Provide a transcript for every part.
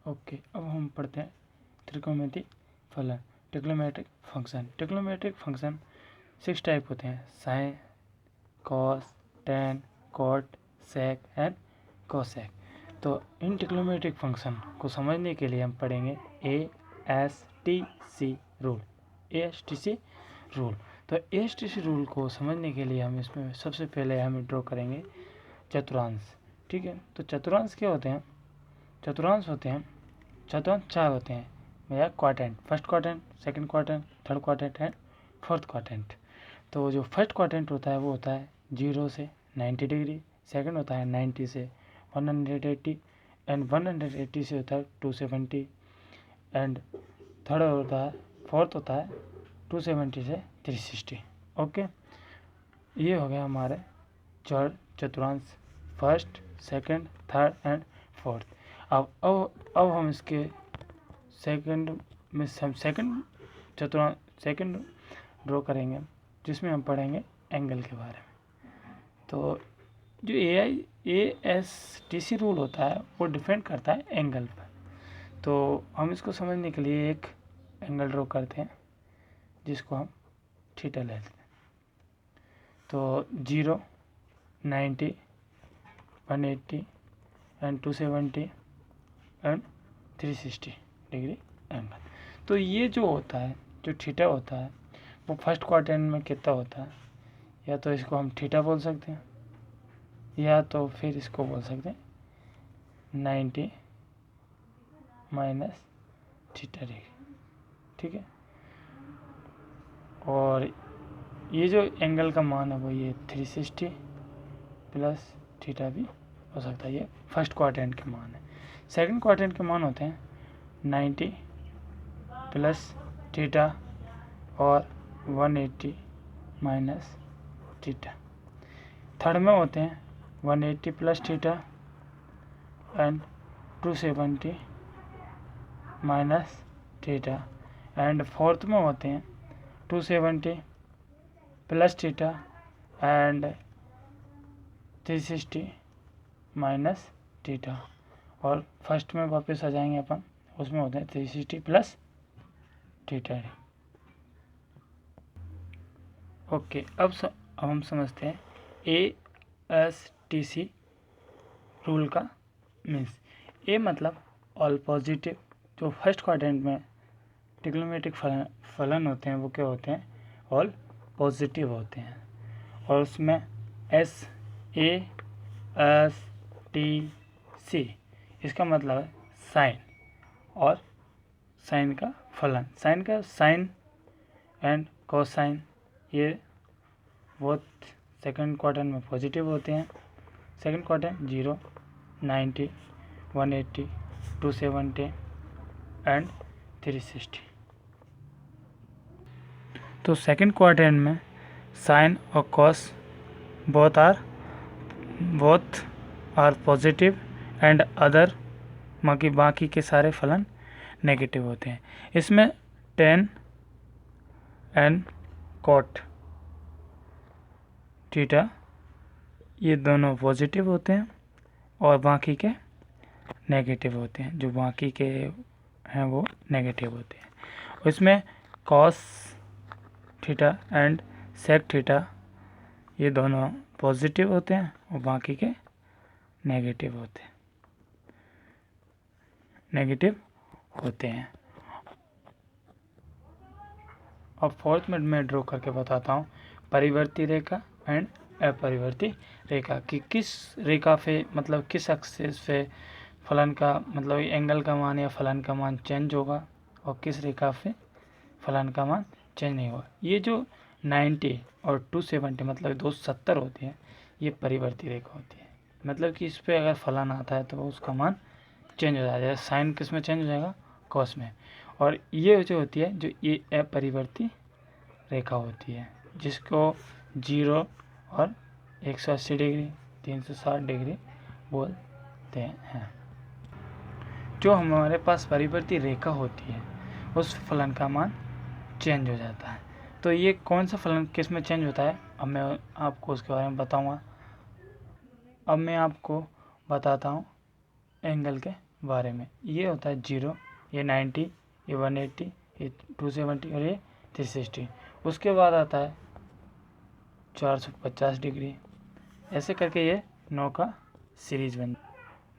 Okay, अब हम पढ़ते हैं त्रिकोणमिति फलन, trigonometric function. Trigonometric function 6 type होते हैं, sine, cos, tan, cot, sec and cosec. तो इन ट्रिग्नोमेट्रिक फंक्शन को समझने के लिए हम पढ़ेंगे ASTC रूल। ASTC रूल, तो ASTC रूल को समझने के लिए हम इसमें सबसे पहले हम ड्रॉ करेंगे चतुर्थांश। ठीक है, तो चतुर्थांश क्या होते हैं? चतुर्थांश होते हैं, चतुर्थांश 4 होते हैं भैया, quadrant, first quadrant, second quadrant, third quadrant and fourth quadrant. तो जो फर्स्ट क्वाड्रेंट होता है वो होता है 0 से 90 डिग्री, सेकंड होता है 90 से 180 एंड 180 से होता है 270 एंड थर्ड होता है, फोर्थ होता है 270 से 360। ओके, ये हो गया हमारे चतुर्थांश, first, second, third and fourth. अब हम इसके सेकंड में सेकंड सेकंड ड्रॉ करेंगे, जिसमें हम पढ़ेंगे एंगल के बारे में। तो जो ASTC रूल होता है वो डिपेंड करता है एंगल पर। तो हम इसको समझने के लिए एक एंगल ड्रॉ करते हैं, जिसको हम थीटा लेते हैं। तो 0, 90, 180 एंड 270 एंड 360 डिग्री एंगल। तो ये जो होता है, जो थीटा होता है, वो फर्स्ट क्वाड्रेंट में कितना होता है? या तो इसको हम थीटा बोल सकते हैं, या तो फिर इसको बोल सकते हैं 90 माइनस थीटा डिग्री। ठीक है, और ये जो एंगल का मान है वो ये 360 प्लस थीटा भी हो सकता है। ये फर्स्ट क्वाड्रेंट के मान है। सेकंड क्वाड्रेंट के मान होते हैं 90 प्लस थीटा और 180 माइनस थीटा। थर्ड में होते हैं 180 plus theta and 270 minus theta and fourth में होते हैं 270 plus theta and 360 minus theta. और फर्स्ट में वापस आ जाएंगे अपन, उसमें होते हैं 360 प्लस थीटा। ओके, अब हम समझते हैं ASTC रूल का मीन्स। ए मतलब ऑल पॉजिटिव। जो फर्स्ट क्वाड्रेंट में ट्रिग्नोमेट्रिक फलन होते हैं वो क्या होते हैं? ऑल पॉजिटिव होते हैं। और उसमें SASTC इसका मतलब है साइन और साइन का फलन, साइन का साइन एंड कोसाइन। ये बहुत सेकंड क्वाड्रेंट में पॉजिटिव होते हैं। Second quadrant 0, 90, 180, 270 and 360। तो सेकंड क्वाड्रेंट में साइन और cos both are positive and other बाकी के सारे फलन नेगेटिव होते हैं। इसमें टेन एंड कॉट थीटा ये दोनों पॉजिटिव होते हैं और बाकी के नेगेटिव होते हैं। जो बाकी के हैं वो नेगेटिव होते हैं। इसमें cos theta and sec theta ये दोनों पॉजिटिव होते हैं और बाकी के नेगेटिव होते हैं। अब फोर्थ में मैं ड्रॉ करके बताता हूँ परिवर्ती रेखा एंड अपरिवर्ती रेखा कि किस रेखा पे मतलब किस एक्सिस पे फलन का मतलब एंगल का मान या फलन का मान चेंज होगा और किस रेखा पे फलन का मान चेंज नहीं होगा। ये जो 90 और 270 मतलब 270 होती है, ये परिवर्ती रेखा होती है। मतलब कि इस पे अगर फलन आता है तो उसका मान चेंज हो जाएगा। साइन किस में चेंज हो जाएगा? कॉस में। और ये जो होती है जो ये अपरिवर्ती रेखा होती है, जिसको 0 और 180 डिग्री 360 डिग्री बोलते हैं। जो हमारे पास परिवर्ती रेखा होती है उस फलन का मान चेंज हो जाता है। तो ये कौन सा फलन किस में चेंज होता है अब मैं आपको उसके बारे में बताऊंगा। अब मैं आपको बताता हूँ एंगल के बारे में। ये होता है 0, ये 90, ये 180, ये 270 और ये 360। उसके बाद आता है 450 डिग्री। ऐसे करके ये 9 का सीरीज बन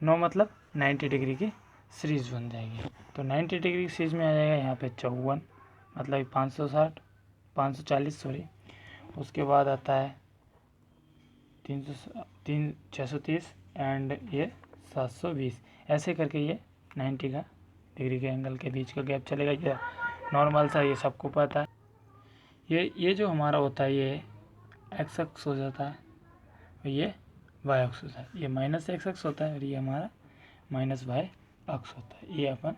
9 मतलब 90 डिग्री की सीरीज बन जाएगी। तो 90 डिग्री की सीरीज में आ जाएगा यहाँ पे 54 मतलब 560 540 सॉरी। उसके बाद आता है 630 एंड ये 720। ऐसे करके ये 90 का डिग्री के एंगल के बीच का गैप चलेगा। ये नॉर्मल सा, ये सबको पता है। ये जो हमारा होता है ये एक्स अक्स हो जाता है और ये वाई अक्स होता है। ये माइनस एक्स अक्स होता है और ये हमारा माइनस वाई अक्स होता है। ये अपन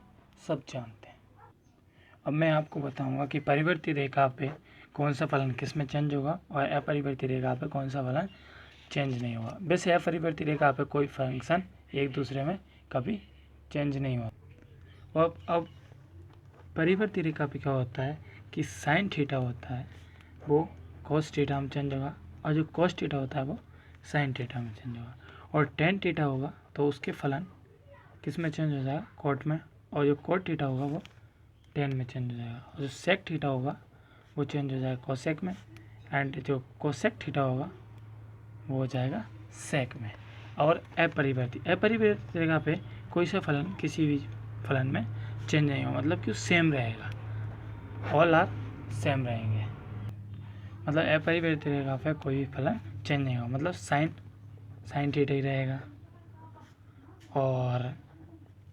सब जानते हैं। अब मैं आपको बताऊंगा कि परिवर्ती रेखा पे कौन सा फलन किस में चेंज होगा और अपरिवर्ती रेखा पे कौन सा फलन चेंज नहीं होगा। वैसे अपरिवर्ती रेखा पे कोई फंक्शन एक दूसरे में कभी चेंज नहीं होता। और अब परिवर्ती रेखा पे क्या होता है कि साइन थीटा होता है वो कॉस थीटा में चेंज होगा और जो कॉस थीटा होता है वो साइन थीटा में चेंज होगा। और टेन थीटा होगा तो उसके फलन किस में चेंज हो जाएगा, कोट में। और जो कोट थीटा होगा वो टेन में चेंज हो जाएगा। और जो सेक थीटा होगा वो चेंज हो जाएगा कोसेक में। एंड जो कोसेक थीटा होगा वो हो जाएगा सेक में। और अपरिवर्ती रेखा पे कोई सा फलन किसी भी फलन में चेंज नहीं होगा, मतलब कि सेम रहेगा, ऑल आर सेम रहेंगे। मतलब अपरिवर्ती रेखा पे कोई भी फलन चेंज नहीं होगा, मतलब साइन थीटा ही रहेगा और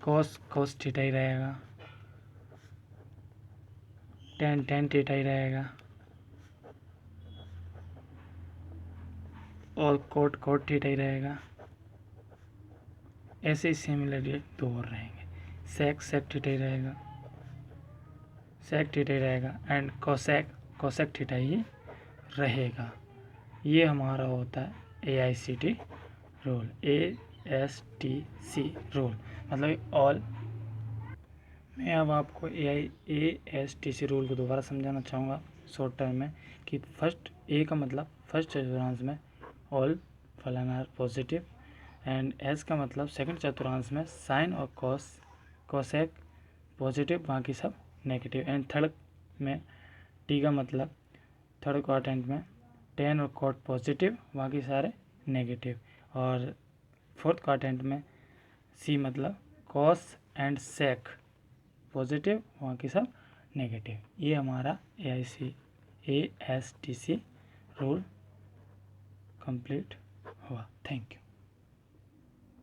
कोस थीटा ही रहेगा, टेन थीटा ही रहेगा और कोट थीटा ही रहेगा। ऐसे ही सिमिलरली दो और रहेंगे, सेक थीटा ही रहेगा, सेक थीटा ही रहेगा एंड कोसेक थीटा ही रहेगा। ये हमारा होता है AICT रूल, ASTC रूल, मतलब ऑल। मैं अब आपको ASTC रूल को दोबारा समझाना चाहूँगा शॉर्ट टर्म में कि फर्स्ट ए का मतलब फर्स्ट चतुर्थांश में ऑल फलन आर पॉजिटिव एंड एस का मतलब सेकंड चतुर्थांश में साइन और कोसेक पॉजिटिव बाकी सब नेगेटिव। एंड थर्ड में टी का मतलब थर्ड क्वाड्रेंट में टेन और कोट पॉजिटिव बाकी सारे नेगेटिव। और फोर्थ क्वाड्रेंट में सी मतलब कॉस एंड सेक पॉजिटिव बाकी सब नेगेटिव। ये हमारा ASTC रूल कंप्लीट हुआ। Thank you.